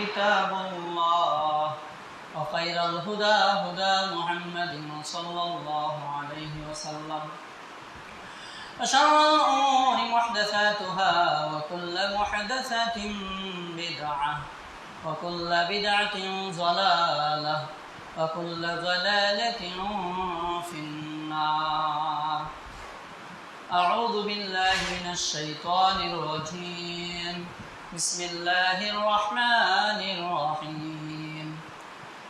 كتاب الله وخير الهدى هدى محمد صلى الله عليه وسلم وشر الأمور محدثاتها وكل محدثة بدعة وكل بدعة ضلالة وكل ضلالة في النار. أعوذ بالله من الشيطان الرجيم. بسم الله الرحمن الرحيم.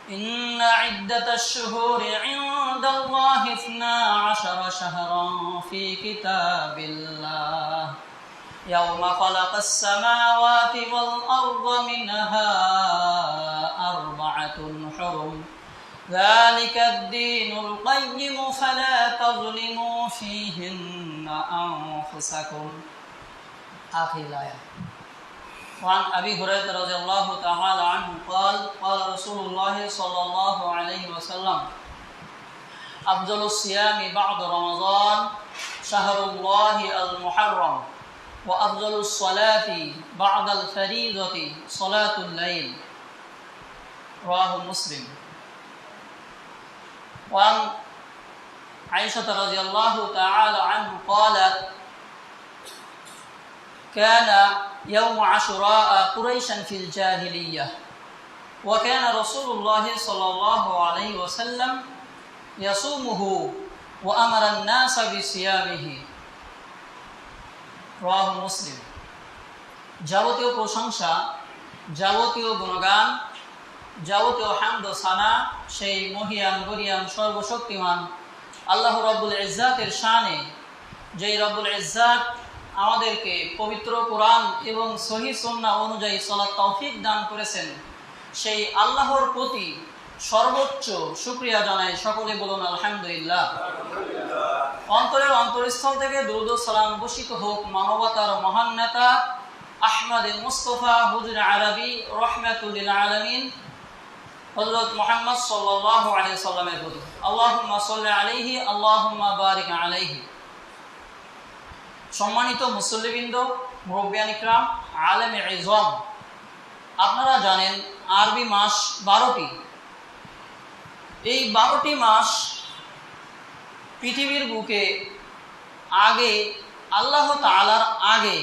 إن عدة الشهور عند الله 12 شهرا في كتاب الله يوم خلق السماوات والأرض منها 4 حرم ذلك الدين القيم فلا تظلموا فيهن أنفسكم. آخر الآية. وعن أبي هريرة رضي الله تعالى عنه قال قال رسول الله صلى الله عليه وسلم أفضل الصيام بعد رمضان شهر الله المحرم وأفضل الصلاة بعد الفريضة صلاة الليل. رواه مسلم. وعن عائشة رضي الله تعالى عنه قالت كان يوم عاشوراء قريشا في الجاهلية وكان رسول الله صلى الله عليه وسلم يصومه وأمر الناس بصيامه. رواه مسلم. যাবতীয় প্রশংসা, যাবতীয় গুণগান, যাবতীয় হামদ ও সানা সেই মহিয়ান গরিয়ান সর্বশক্তিমান আল্লাহ রব্বুল ইজ্জাতের শানে, যেই রব্বুল ইজ্জাত আমাদেরকে পবিত্র কোরআন এবং সহিহ সুন্নাহ অনুযায়ী চলার তৌফিক দান করেছেন, সেই আল্লাহর প্রতি সর্বোচ্চ শুকরিয়া জানাই। সকলে বলুন আলহামদুলিল্লাহ। অন্তরের অন্তরস্থল থেকে দুরূদ ও সালাম বর্ষিত হোক মানবতার মহান নেতা আহমদ মুস্তফা হুজুর আরবি রহমাতুল লিল আলামিন হযরত মুহাম্মদ সাল্লাল্লাহু আলাইহি ওয়াসাল্লামের প্রতি। আল্লাহুম্মা সাল্লি আলাইহি আল্লাহুম্মা বারিক আলাইহি। সম্মানিত মুসল্লিবৃন্দ, মুরব্বিয়ান ইকরাম, আলেমে ইজম, আপনারা জানেন আরবি মাস 12টি। এই 12টি মাস পৃথিবীর বুকে আগে আল্লাহ তাআলার আগে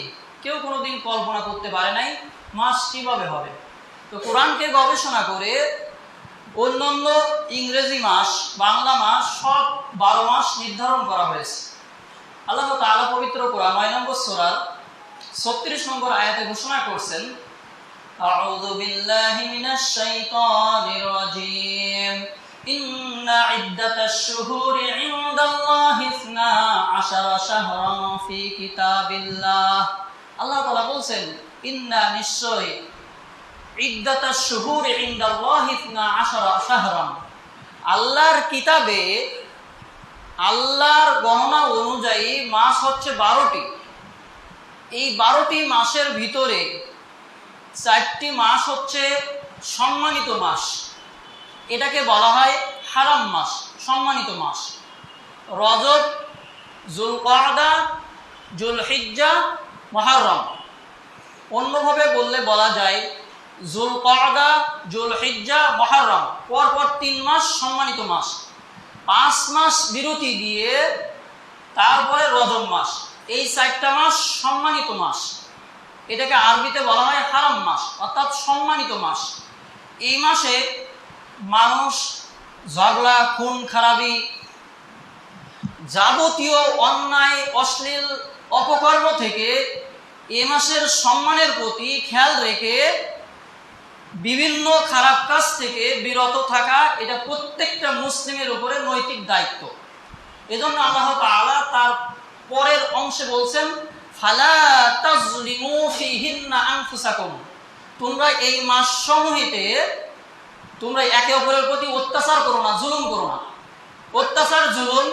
কেউ কোনোদিন কল্পনা করতে পারে নাই মাস কিভাবে হবে। তো কোরআনকে গবেষণা করে অন্যান্য ইংরেজি মাস, বাংলা মাস সব 12 মাস নির্ধারণ করা হয়েছে। আল্লাহ তাআলা পবিত্র কোরআন 9 নম্বর সূরার 36 নম্বর আয়াতে ঘোষণা করছেন আউযু বিল্লাহি মিনাশ শাইতানির রাজীম ইন্না ইদ্দাতাশ শুহুরি ইনদাল্লাহি 12 শাহরান ফি কিতাবিল্লাহ। আল্লাহ তাআলা বলেন ইন্না নিশ্চয় ইদ্দাতাশ শুহুরি ইনদাল্লাহি 12 শাহরান, আল্লাহর কিতাবে আল্লাহর গণনা অনুযায়ী মাস হচ্ছে 12টি। এই 12টি মাসের ভিতরে 4টি মাস হচ্ছে সম্মানিত মাস, এটাকে বলা হয় হারাম মাস, সম্মানিত মাস। রজব, যুলকাদা, যুলহিজ্জা, মুহররম। অন্যভাবে বললে বলা যায় যুলকাদা, যুলহিজ্জা, মুহররম, পরপর 3 মাস সম্মানিত মাস। 5 মাস বিরতি দিয়ে তারপরে রজব মাস। এই 4টা মাস সম্মানিত মাস, এটাকে আরবিতে বলা হয় হারাম মাস অর্থাৎ সম্মানিত মাস। এই মাসে মানুষ ঝগড়া, খুন খারাপি, যাবতীয় অন্যায়, অশ্লীল অপকর্ম থেকে এই মাসের সম্মানের প্রতি খেয়াল রেখে বিভিন্ন খারাপ কাজ থেকে বিরত থাকা, এটা প্রত্যেকটা মুসলিমের উপরে নৈতিক দায়িত্ব। এজন্য আল্লাহ তাআলা তার পরের অংশে বলছেন ফালা তাজলিমু ফিহিন্না আনফুসাকুম, তোমরা এই মাস সমূহেতে তোমরা একে অপরের প্রতি অত্যাচার করো না, জুলুম করো না। অত্যাচার জুলুম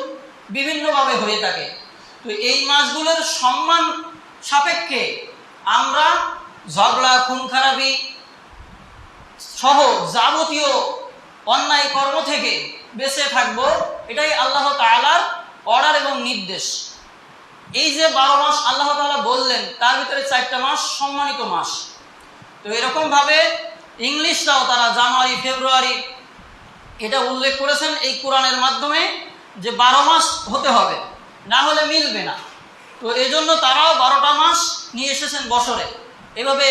বিভিন্নভাবে হয়ে থাকে। তো এই মাসগুলোর সম্মান সাপেক্ষে আমরা ঝগড়া, খুন খারাপি সহ যাবতীয় অন্যায় কর্ম থেকে বেঁচে থাকবো, এটাই আল্লাহ তাআলার অর্ডার এবং নির্দেশ। এই যে 12 মাস আল্লাহ তাআলা বললেন, তার ভিতরে 4টা মাস সম্মানিত মাস। তো এরকম ভাবে ইংলিশটাও তারা জানুয়ারি ফেব্রুয়ারি এটা উল্লেখ করেছেন এই কোরআনের মাধ্যমে যে 12 মাস হতে হবে, না হলে মিলবে না। তো এই জন্য তারাও 12টা মাস নিয়ে এসেছেন বছরে। এভাবে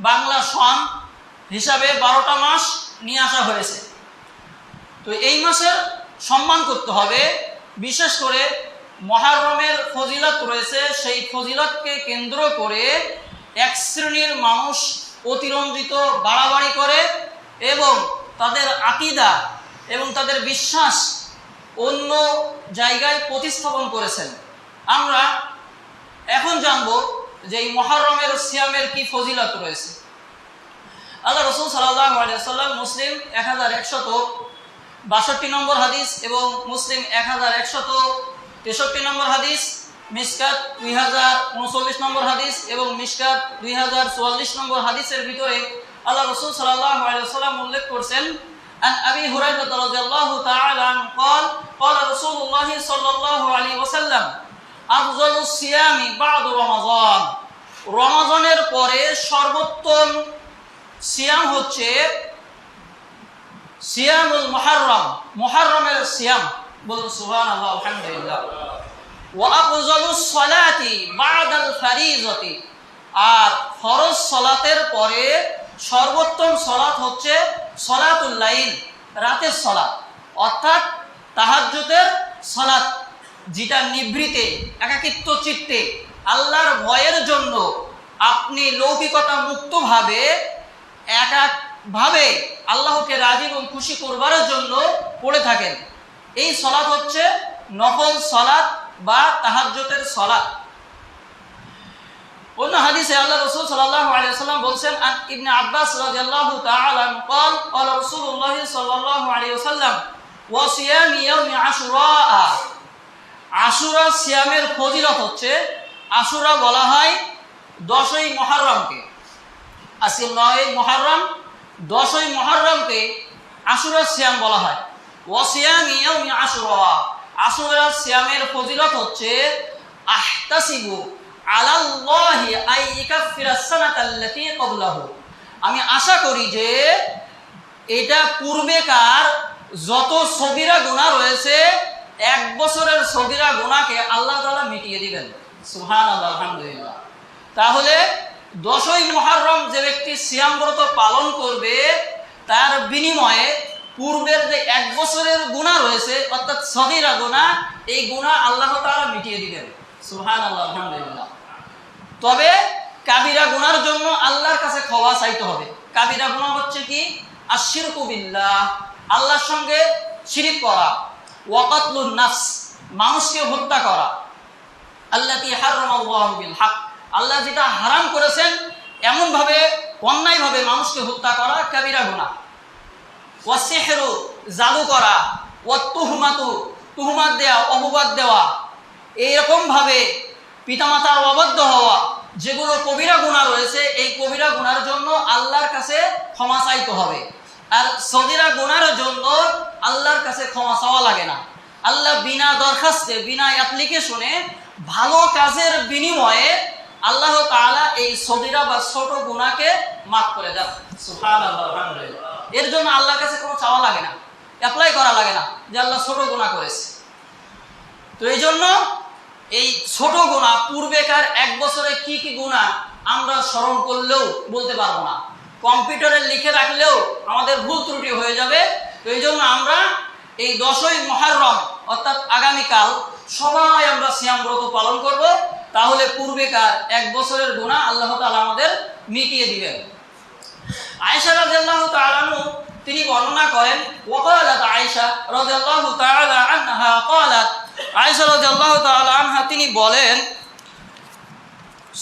বাংলা সন হিসাবে 12টা মাস নিয়ে আসা হয়েছে। তো এই মাসের সম্মান করতে হবে। বিশেষ করে মুহররমের ফজিলত রয়েছে, সেই ফজিলতকে কেন্দ্র করে এক শ্রেণীর মানুষ অতিরঞ্জিত বাড়াবাড়ি করে এবং তাদের আকীদা এবং তাদের বিশ্বাস অন্য জায়গায় প্রতিস্থাপন করেছেন। আমরা এখন জানব যে এই মুহররমের সিয়ামের কি ফজিলত রয়েছে। আল্লাহ রাসূল সাল্লাল্লাহু আলাইহি ওয়াসাল্লাম মুসলিম 1162 নম্বর হাদিস এবং মুসলিম 1163 নম্বর হাদিস, মিশকাত 2039 নম্বর হাদিস এবং মিশকাত 2044 নম্বর হাদিসের ভিতরে আল্লাহ রাসূল সাল্লাল্লাহু আলাইহি ওয়াসাল্লাম উল্লেখ করেছেন, আন আবি হুরায়রা রাদিয়াল্লাহু তাআলা আনহু قال قال رسول الله صلى الله عليه وسلم أفضل الصيام بعد رمضان। রমজানের পরে সর্বোত্তম সিয়াম হচ্ছে সিয়ামুল মুহররম, মুহররমের সিয়াম। বলুন সুবহানাল্লাহ আলহামদুলিল্লাহ। ওয়া আফজালুস সালাতি বাদাল ফারিজাতি, আর ফরজ সালাতের পরে সর্বোত্তম সালাত হচ্ছে সালাতুল লাইল, রাতের সালাত, অর্থাৎ তাহাজ্জুদের সালাত, যেটা নিভৃতে একাকিত্ব চিত্তে আল্লাহর ভয়ের জন্য আপনি লৌকিকতা মুক্তভাবে একভাবে আল্লাহকে রাজি এবং খুশি করবার জন্য পড়ে থাকেন। এই সালাত হচ্ছে নফল সালাত বা তাহাজ্জুদের সালাত। অন্য হাদিসে আল্লাহ রাসূল সাল্লাল্লাহু আলাইহি ওয়াসাল্লাম বলেন, আন ইবনে আব্বাস রাদিয়াল্লাহু তাআলা আনহু قال قال رسول الله صلى الله عليه وسلم وصيام يوم عاشوراء। আশুরা সিয়ামের ফজিলত হচ্ছে, আশুরা বলা হয় 10ই মুহররমকে, আজকে 9ই মুহররম, 10ই মুহররমকে আশুরা সিয়াম বলা হয়। ওয়াসিয়াম ইয়াউমি আশুরা, আশুরা সিয়ামের ফজিলত হচ্ছে আহতাসিবু আলাল্লাহি আই ইয়াকাফিরাস সানাতাল্লাতী ক্বাবলাহু, আমি আশা করি যে এটা পূর্বেকার যত সগীরা গুনাহ রয়েছে 1 বছরের সগীরা গুনাহকে আল্লাহ তাআলা মিটিয়ে দিবেন। সুবহানাল্লাহ আলহামদুলিল্লাহ। তাহলে 10ই মুহররম যে ব্যক্তি সিয়াম ব্রত পালন করবে তার বিনিময়ে পূর্বের যে 1 বছরের গুনাহ রয়েছে অর্থাৎ সগীরা গুনাহ, এই গুনাহ আল্লাহ তাআলা মিটিয়ে দিবেন। সুবহানাল্লাহ আলহামদুলিল্লাহ। তবে কাবিরা গুনার জন্য আল্লাহর কাছে ক্ষমা চাইতে হবে। কাবিরা গুনাহ হচ্ছে কি? আশিরকু বিল্লাহ, আল্লাহর সঙ্গে শিরিক করা, ওয়া কাতলুন নাফস, মানুষকে হত্যা করা, আল্লাতী হারামাল্লাহু বিল হক, আল্লাহ যেটা হারাম করেছেন এমন ভাবে অন্যায়ভাবে মানুষকে হত্যা করা কাবিরা গুনাহ। ওয়া সিহরু, জাদু করা, ওয়া তুহমাতু, তুহমাত দেওয়া, অপবাদ দেওয়া, এইরকম ভাবে পিতামাতার অবাধ্য হওয়া, যেগুলো কবিরা গুনাহ রয়েছে, এই কবিরা গুনার জন্য আল্লাহর কাছে ক্ষমা চাইতে হবে। আর সগীরা গুনার জন্য আল্লাহর কাছে ক্ষমা চাওয়া লাগে না। আল্লাহ বিনা দরখাস্তে, বিনা অ্যাপ্লিকেশনে ভালো কাজের বিনিময়ে আল্লাহ তাআলা এই সগীরা বা ছোট গুনাহকে মাফ করে দেন। সুবহানাল্লাহ আলহামদুলিল্লাহ। এর জন্য আল্লাহর কাছে কোনো চাওয়া লাগে না, অ্যাপ্লাই করা লাগে না যে আল্লাহ ছোট গুনাহ করেছে। তো এই জন্য এই ছোট গুনাহ পূর্বেকার 1 বছরে কি কি গুনাহ আমরা স্মরণ করলেও বলতে পারবো না, কম্পিউটারে লিখে রাখলেও আমাদের ভুল ত্রুটি হয়ে যাবে। তো এই জন্য আমরা এই 10ই মুহররম অর্থাৎ আগামীকাল সবাই আমরা সিয়াম ব্রত পালন করব, তাহলে পূর্বেকার 1 বছরের গুনাহ আল্লাহ তাআলা আমাদের মিটিয়ে দিবেন। আয়েশা রাদিয়াল্লাহু তাআলা আনহা তিনি বর্ণনা করেন, ওয়াকালাত আয়েশা রাদিয়াল্লাহু তাআলা আনহা ক্বালাত, আয়েশা রাদিয়াল্লাহু তাআলা আনহা তিনি বলেন,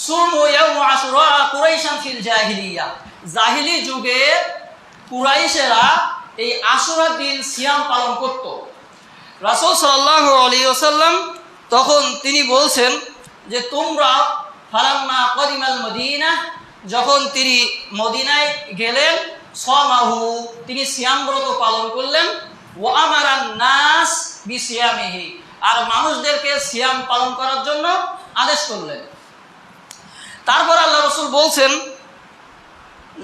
সুমু ইয়াউম আশুরা কুরাইশান ফিল জাহিলিয়া, জাহিলি যুগে কুরাইশেরা এই আশুরার দিন সিয়াম পালন করত। রাসূল সাল্লাল্লাহু আলাইহি ওয়াসাল্লাম তখন তিনি বলছেন যে তোমরা ফালাম্মা কদিমাল মদিনা, যখন তিনি মদিনায় গেলেন, সামাহু, তিনি সিয়াম ব্রত পালন করলেন, ওয়া আমারান নাস বিসিয়ামিহি, আর মানুষদেরকে সিয়াম পালন করার জন্য আদেশ করলেন। তারপর আল্লাহ রাসূল বলছেন,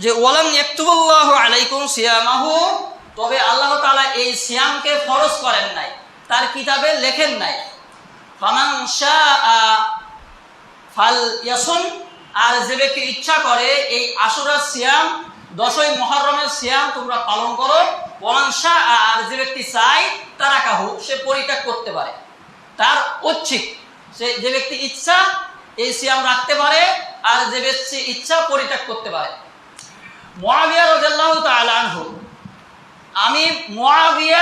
যে ওয়ালাম ইয়াকতুবুল্লাহু আলাইকুম সিয়ামাহু, তবে আল্লাহ তাআলা এই সিয়ামকে ফরজ করেন নাই, তার কিতাবে লেখেন নাই। ফামান শাআ ফালইয়াসুম, আর যে ব্যক্তি ইচ্ছা করে এই আশুরার সিয়াম, 10ই মুহররমের সিয়াম তোমরা পালন করো। ওয়ামান শাআ, আর যে ব্যক্তি চায় তারাকাহু, সে পরিত্যাগ করতে পারে, তার ঐচ্ছিক, সে যে ব্যক্তি ইচ্ছা এই সিয়াম রাখতে পারে, আর যে ব্যক্তি ইচ্ছা পরিত্যাগ করতে পারে। মুআবিয়া রাদিয়াল্লাহু তাআলা আনহু, আমি মুআবিয়া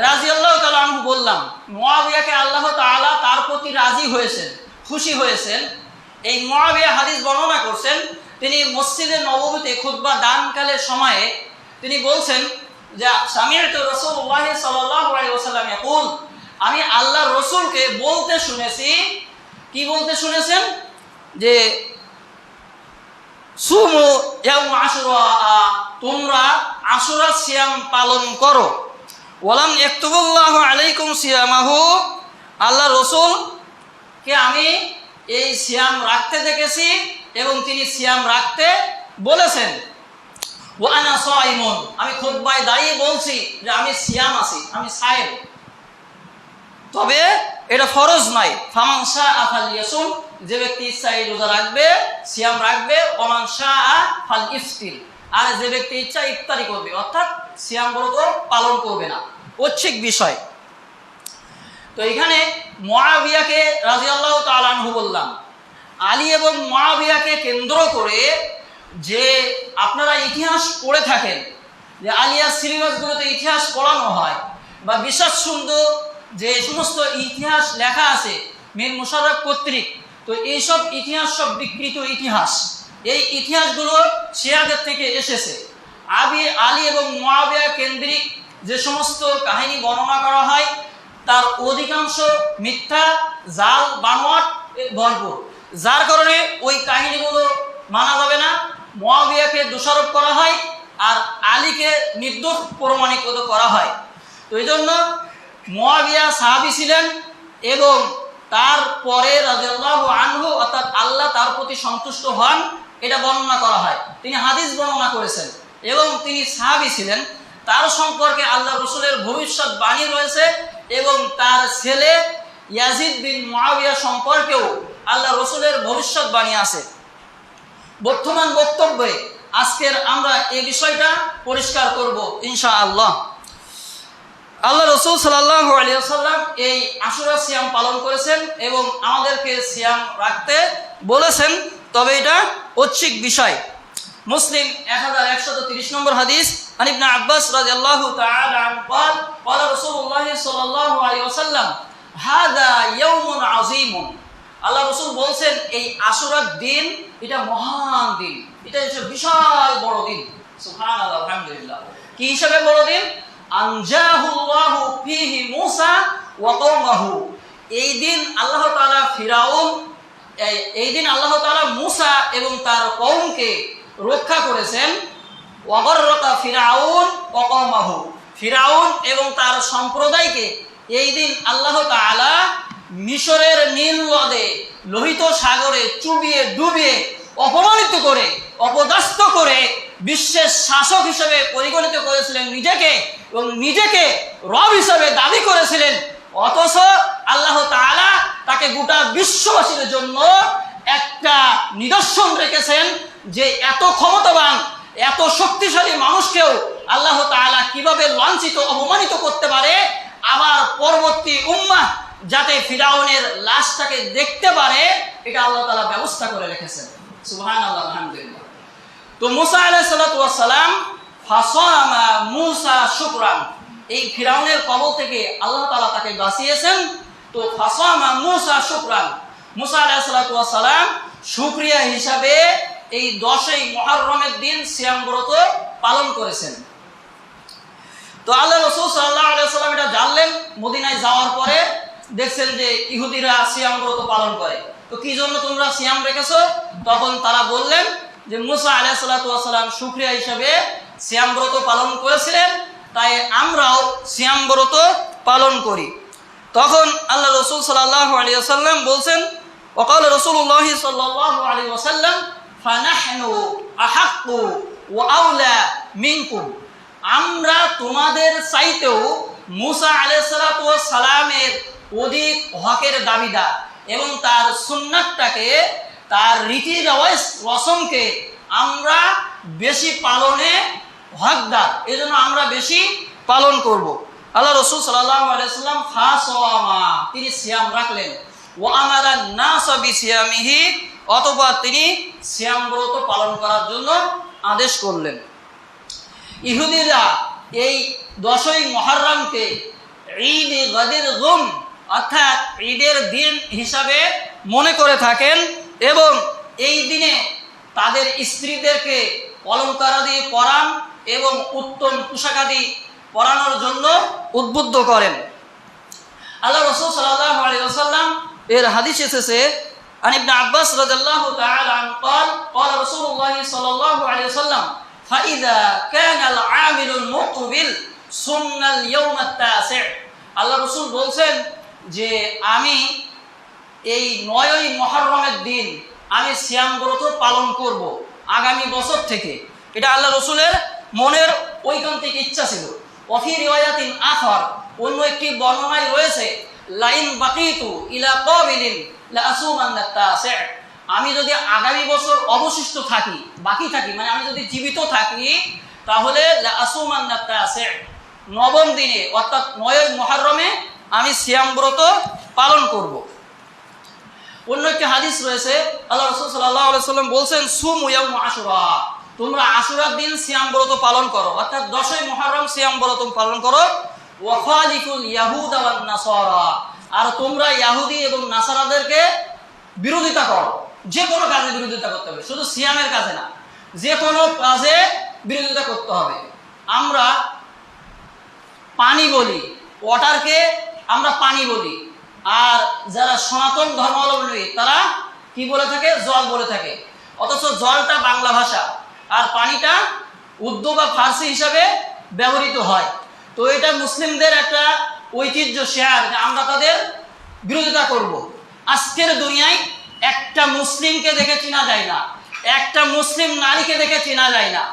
রাদিয়াল্লাহু তাআলা আনহু বললাম, মুআবিয়াকে আল্লাহ তাআলা তার প্রতি রাজি হয়েছেন, খুশি হয়েছেন। এই মুআবিয়া হাদিস বর্ণনা করছেন, তিনি মসজিদে নববীতে খুতবা দানকালের সময়ে তিনি বলছেন যে সামি'তু রাসূলুল্লাহ সাল্লাল্লাহু আলাইহি ওয়াসাল্লাম ইয়াকুল, আমি আল্লাহর রাসূলকে বলতে শুনেছি। কি বলতে শুনেছেন? যে সুমু ইয়াউম আশুরা, তোমরা আশুরার সিয়াম পালন করো। ওয়ালাম ইয়াকতুবুল্লাহু আলাইকুম সিয়ামাহু, আল্লাহ রাসূলকে আমি এই সিয়াম রাখতে দেখেছি এবং তিনি সিয়াম রাখতে বলেছেন। ওয়া আনা সাইমুন, আমি খুতবায় দাঁড়িয়ে বলছি যে আমি সিয়াম আছি, আমি সায়েম, তবে এটা ফরজ নয়। ফামান শাআ ফালইয়াসুম, যে ব্যক্তি ইচ্ছা এই রোজা রাখবে, সিয়াম রাখবে। ওমান শাআ ফালইফতির, আর যে ব্যক্তি ইচ্ছা ইফতারি করবে, অর্থাৎ সিয়াম ব্রত পালন করবে না, ঐচ্ছিক বিষয়। তো এখানে মুআবিয়াকে রাদিয়াল্লাহু তাআলা আনহু বললাম, আলী এবং মুআবিয়াকে কেন্দ্র করে যে আপনারা ইতিহাস পড়ে থাকেন, যে আলিয়ার সিলেবাসগুলোতে ইতিহাস পড়ানো হয়, বা বিশ্বাস সুন্দর যে সমস্ত ইতিহাস লেখা আছে মীর মুশাররফ কর্তৃক, তো এইসব ইতিহাস সব বিকৃত ইতিহাস। এই ইতিহাসগুলো শিয়াদের থেকে এসেছে। আলী এবং মুআবিয়া কেন্দ্রিক যে সমস্ত কাহিনী বর্ণনা করা হয় তার অধিকাংশ মিথ্যা, জাল, বানোয়াট ভরপুর, যার কারণে ওই কাহিনীগুলো মানা যাবে না। মুআবিয়াকে দোষারোপ করা হয় আর আলীকে নির্দোষ প্রমাণিত করা হয়। তো এই জন্য মুআবিয়া সাহাবী ছিলেন এবং তারপরে রাদিয়াল্লাহু আনহু, অর্থাৎ আল্লাহ তার প্রতি সন্তুষ্ট হন, এটা বর্ণনা করা হয়। তিনি হাদিস বর্ণনা করেছেন এবং তিনি সাহাবী ছিলেন। তার সম্পর্কে আল্লাহ রাসূলের ভবিষ্যৎ বাণী রয়েছে এবং তার ছেলে ইয়াজিদ বিন মুআবিয়া সম্পর্কেও আল্লাহ রাসূলের ভবিষ্যৎ বাণী আছে। বর্তমান বক্তব্যে আজকের আমরা এই বিষয়টা পরিষ্কার করব ইনশাআল্লাহ। আল্লাহ রাসূল সাল্লাল্লাহু আলাইহি ওয়াসাল্লাম এই আশুরা সিয়াম পালন করেছেন এবং আমাদেরকে সিয়াম রাখতে বলেছেন, তবে এটা ঐচ্ছিক বিষয়। মুসলিম 1130 নম্বর হাদিস, আন ইবনে আব্বাস রাদিয়াল্লাহু তাআলা আনহু قال قال رسول الله صلى الله عليه وسلم هذا يوم عظيم, আল্লাহ রাসূল বলেন এই আশুরার দিন এটা মহান দিন, এটা হচ্ছে বিশাল বড় দিন। সুবহানাল্লাহ, আলহামদুলিল্লাহ। কি হিসাবে বড় দিন? আনজাহুল্লাহু ফিহি মূসা ওয়া কওমাহু, এই দিন আল্লাহ তাআলা এই দিন আল্লাহ তাআলা মূসা এবং তার কওমকে রক্ষা করেছেন। ওয়াগররাকা ফিরআউন ওয়া কওমাহু, ফিরআউন এবং তার সম্প্রদায়কে এই দিন আল্লাহ তাআলা মিশরের নীল নদে, লোহিত সাগরে চুবিয়ে ডুবিয়ে অপমানিত করে, অপদস্থ করে বিশ্বের শাসক হিসেবে পরিগণিত করেছিলেন নিজেকে এবং নিজেকে রব হিসেবে দাবি করেছিলেন। অথচ আল্লাহ তাআলা তাকে গোটা বিশ্ববাসীর জন্য একটা নিদর্শন রেখেছেন যে এত ক্ষমতাবান, এত শক্তিশালী মানুষকেও আল্লাহ তাআলা কিভাবে লাঞ্ছিত, অপমানিত করতে পারে। আবার পরবর্তী উম্মাহ যাতে ফিরাউনের লাশটাকে দেখতে পারে, এটা আল্লাহ তাআলা ব্যবস্থা করে রেখেছেন। সুবহানাল্লাহ, আলহামদুলিল্লাহ। তো মূসা আলাইহিস সালাতু ওয়াস সালাম, ফাসামা মূসা শুকরান, এই ফিরাউনের কবল থেকে আল্লাহ তাআলা তাকে বাঁচিয়েছেন। তো ফাসামা মূসা শুকরান, মূসা আলাইহিস সালাতু ওয়াস সালাম শুকরিয়া হিসাবে এই 10ই মুহররমের দিন সিয়াম ব্রত পালন করেছেন। তো আল্লাহ রাসূল সাল্লাল্লাহু আলাইহি ওয়াসাল্লাম এটা জানলেন, মদিনায় যাওয়ার পরে দেখছেন যে ইহুদিরা সিয়াম ব্রত পালন করে। তো কি জন্য তোমরা সিয়াম রেখেছো? তখন তারা বললেন যে মূসা আলাইহিস সালাতু ওয়াস সালাম শুকরিয়া হিসাবে সিয়াম ব্রত পালন করেছিলেন, তাই আমরাও সিয়াম ব্রত পালন করি। তখন আল্লাহ রাসূল সাল্লাল্লাহু আলাইহি ওয়াসাল্লাম বলছেন, ওয়াকাল রাসূলুল্লাহ সাল্লাল্লাহু আলাইহি ওয়াসাল্লাম ফানাহনু আহাক্কু ওয়া আউলা মিনকুম, আমরা তোমাদের চাইতেও মুসা আলাইহিস সালাতু ওয়াস সালামের অধিক হকের দাবিদার এবং তার সুন্নাতটাকে, তার রীতি রেওয়াজ রসমকে আমরা বেশি পালনে হকদার, এজন্য আমরা বেশি পালন করব। আল্লাহ রাসূল সাল্লাল্লাহু আলাইহি সাল্লাম ফাসাওয়ামা, তিনি সিয়াম রাখলেন, ওয়া আমারা নাস বিসিয়ামিহি, অথবা তিনি সিয়াম ব্রত পালন করার জন্য আদেশ করলেন। ইহুদিরা এই 10ই মুহররমকে ঈদ গদির গুম অর্থাৎ ঈদের দিন হিসাবে মনে করে থাকেন এবং এই দিনে তাদের স্ত্রীদেরকে অলঙ্কারাদি পরান এবং উত্তম পোশাকাদি পরানোর জন্য উদ্বুদ্ধ করেন। আল্লাহ রাসূল সাল্লাল্লাহু আলাইহি ওয়াসাল্লাম এর হাদিস এসেছে, আন ইবনে আব্বাস রাদিয়াল্লাহু তাআলা আনহু قال قال رسول الله صلى الله عليه وسلم فاذا كان العامل المقبل صم اليوم التاسع। আল্লাহ রাসূল বলছেন যে আমি এই 9ই মুহররমের দিন আমি সিয়াম ব্রত পালন করব আগামী বছর থেকে। এটা আল্লাহ রাসূলের মনের ঐকান্তিক ইচ্ছা ছিল। ওয়াফি রিওয়ায়াতিন আখার, অন্য একটি বর্ণনায় রয়েছে, লাইন বাকিতু ইলা কাবিলিন লা আসুমান্না তাসি, আমি যদি আগামী বছর অবশিষ্ট থাকি, বাকি থাকি, মানে আমি যদি জীবিত থাকি, তাহলে লা আসুমান্না তাসি, 9ম দিনে অর্থাৎ 9ই মুহররমে আমি সিয়াম ব্রত পালন করব। অন্য একটি হাদিস রয়েছে, আল্লাহ রাসূল সাল্লাল্লাহু আলাইহি ওয়াসাল্লাম বলছেন সুমু ইয়াউম আশুরা, তোমরা আশুরার দিন সিয়াম ব্রত পালন করো, অর্থাৎ 10ই মুহররম সিয়াম ব্রত পালন করো। ওয়া খালিফুল ইয়াহুদা ওয়ান নাসারা, আর তোমরা ইহুদি এবং নাসারাদেরকে বিরোধিতা করো, যে কোনো কাজে বিরোধিতা করতে হবে, শুধু সিয়ামের কাজে না, যে কোনো কাজে বিরোধিতা করতে হবে। আমরা পানি বলি, ওয়াটারকে আমরা পানি বলি, আর যারা সনাতন ধর্মাবলম্বী তারা কি বলে থাকে, জল বলে থাকে, অথচ জলটা বাংলা ভাষা আর পানিটা উর্দু বা ফার্সি হিসাবে ব্যবহৃত হয়। তো এটা মুসলিমদের একটা ঐতিহ্য শেয়ার যে আমরা তাদের বিরোধিতা করব। আজকের দুনিয়ায় একটা মুসলিমকে দেখে চেনা যায় না, একটা মুসলিম নারীকে দেখে চেনা যায় না,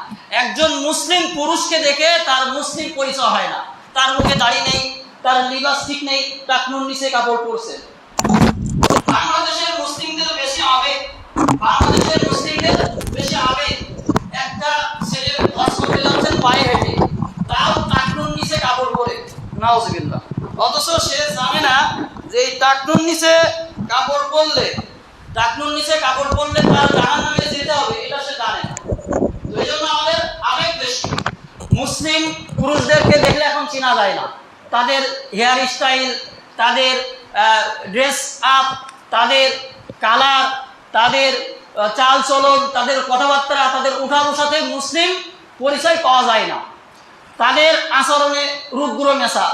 একজন মুসলিম পুরুষকে দেখে তার মুসলিম পরিচয় হয় না, তার মুখে দাড়ি নেই, তার লিবাস ঠিক নেই, টাকনুর নিচে কাপড় পরছে। বাংলাদেশের মুসলিমদের বেশি আবেগ, বাংলাদেশের মুসলিমদের বেশি আবেগ, একটা ছেলে ওয়াজ করতে যাচ্ছেন পায়ে হেঁটে, তাও টাকনুর নিচে কাপড় পরে, নাউজুবিল্লাহ, অথচ সে জানে না যে এই টাকনুর নিচে কাপড় পরলে, টাকনুর নিচে কাপড় পরলে তার জাহান্নামে যেতে হবে, এটা সে জানে না। তো এই জন্য আমাদের আবেগ বেশি। মুসলিম পুরুষদেরকে দেখলে এখন চেনা যায় না, তাদের হেয়ার স্টাইল, তাদের ড্রেস আপ, তাদের কালার, তাদের চাল চলন, তাদের কথাবার্তা, তাদের উঠা বসাতে মুসলিম পরিচয় পাওয়া যায় না। তাদের আচরণে রুদ্র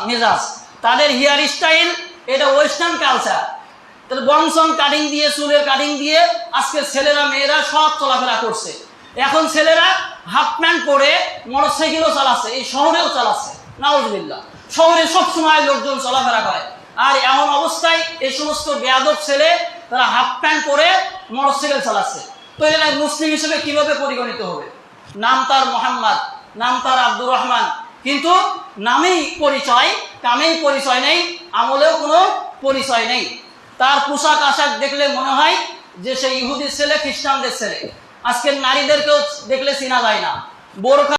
মেজাজ, তাদের হেয়ার স্টাইল, এটা ওয়েস্টার্ন কালচার। তাদের বংশন কাটিং দিয়ে, চুলের কাটিং দিয়ে আজকে ছেলেরা মেয়েরা সব চলাফেরা করছে। এখন ছেলেরা হাফ প্যান্ট পরে মোটরসাইকেলও চালাচ্ছে, এই শহরেও চালাচ্ছে, নাউজুবিল্লাহ। শহরে সবসময় লোকজন চলাফেরা করে, আর এমন অবস্থায় এই সমস্ত বেয়াদব ছেলে তারা হাফ প্যান্ট পরে মোটরসাইকেল চালাচ্ছে। তো এরা মুসলিম হিসেবে কিভাবে পরিগণিত হবে? নাম তার মোহাম্মদ, নাম তার আব্দুর রহমান, কিন্তু নামেই পরিচয়, কামেই পরিচয় নেই, আমলেও কোনো পরিচয় নেই। তার পোশাক আশাক দেখলে মনে হয় যে সে ইহুদির ছেলে, খ্রিস্টানদের ছেলে। আজকের নারীদেরকেও দেখলে চেনা যায় না, বোরখা